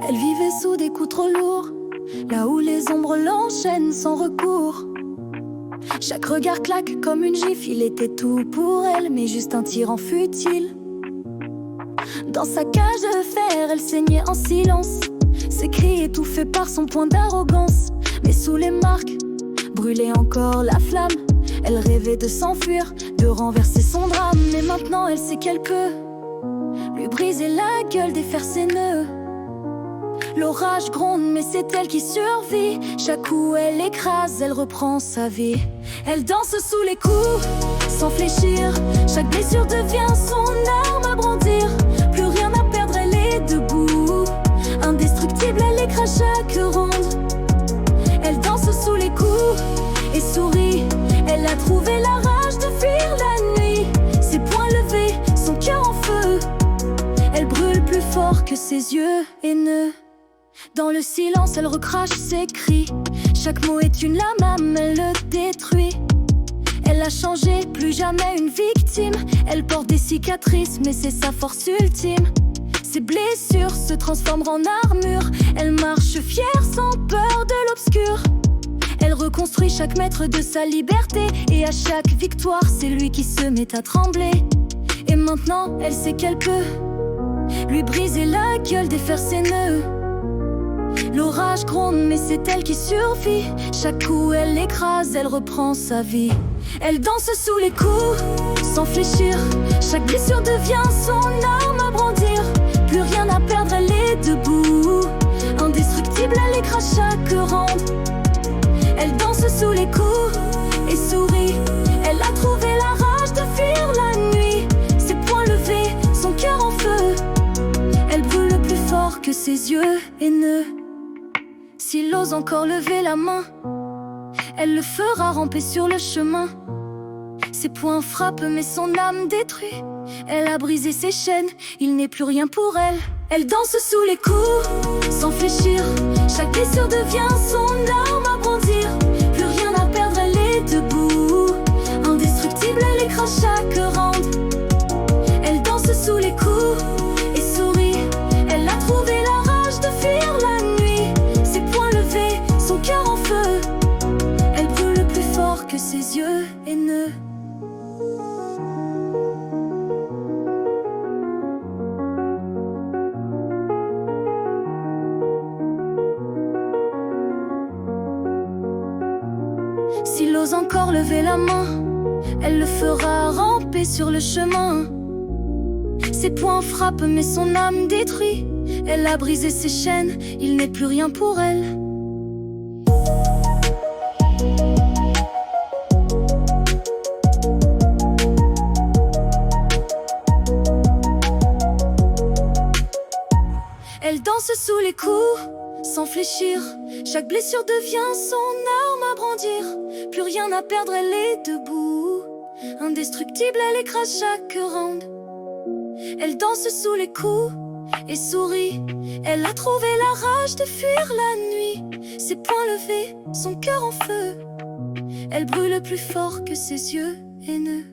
Elle vivait sous des coups trop lourds, là où les ombres l'enchaînent sans recours. Chaque regard claque comme une gifle, il était tout pour elle, mais juste un tyran futile. Dans sa cage de fer, elle saignait en silence, ses cris étouffés par son point d'arrogance. Mais sous les marques, brûlait encore la flamme. Elle rêvait de s'enfuir, de renverser son drame. Mais maintenant elle sait qu'elle peut lui briser la gueule, défaire ses nœuds. L'orage gronde, mais c'est elle qui survit. Chaque coup elle écrase, elle reprend sa vie. Elle danse sous les coups, sans fléchir. Chaque blessure devient son arme à brandir. Plus rien à perdre, elle est debout. Indestructible, elle écrase chaque ronde. Elle danse sous les coups et sourit. Elle a trouvé la rage de fuir la nuit. Ses poings levés, son cœur en feu. Elle brûle plus fort que ses yeux haineux. Dans le silence, elle recrache ses cris. Chaque mot est une lame, elle le détruit. Elle a changé, plus jamais une victime. Elle porte des cicatrices, mais c'est sa force ultime. Ses blessures se transforment en armure. Elle marche fière, sans peur de l'obscur. Elle reconstruit chaque mètre de sa liberté. Et à chaque victoire, c'est lui qui se met à trembler. Et maintenant, elle sait qu'elle peut lui briser la gueule, défaire ses nœuds. L'orage gronde, mais c'est elle qui survit. Chaque coup elle écrase, elle reprend sa vie. Elle danse sous les coups, sans fléchir. Chaque blessure devient son arme à brandir. Plus rien à perdre, elle est debout. Indestructible, elle écrase chaque ronde. Elle danse sous les coups et sourit. Elle a trouvé la rage de fuir la nuit. Ses poings levés, son cœur en feu. Elle brûle plus fort que ses yeux haineux. S'il ose encore lever la main, elle le fera ramper sur le chemin. Ses poings frappent mais son âme détruit. Elle a brisé ses chaînes, il n'est plus rien pour elle. Elle danse sous les coups, sans fléchir. Chaque blessure devient son arme à brandir. Plus rien à perdre, elle est debout. Indestructible, elle écrase chaque ronde. Elle danse sous les coups et sourit. Elle a trouvé la rage de fuir la nuit. Ses poings levés, son cœur en feu. Elle brûle plus fort que ses yeux haineux. S'il ose encore lever la main, elle le fera ramper sur le chemin. Ses poings frappent mais son âme détruit. Elle a brisé ses chaînes, il n'est plus rien pour elle. Elle danse sous les coups, sans fléchir. Chaque blessure devient son arme à brandir. Plus rien à perdre, elle est debout. Indestructible, elle écrase chaque ronde. Elle danse sous les coups et sourit. Elle a trouvé la rage de fuir la nuit. Ses poings levés, son cœur en feu. Elle brûle plus fort que ses yeux haineux.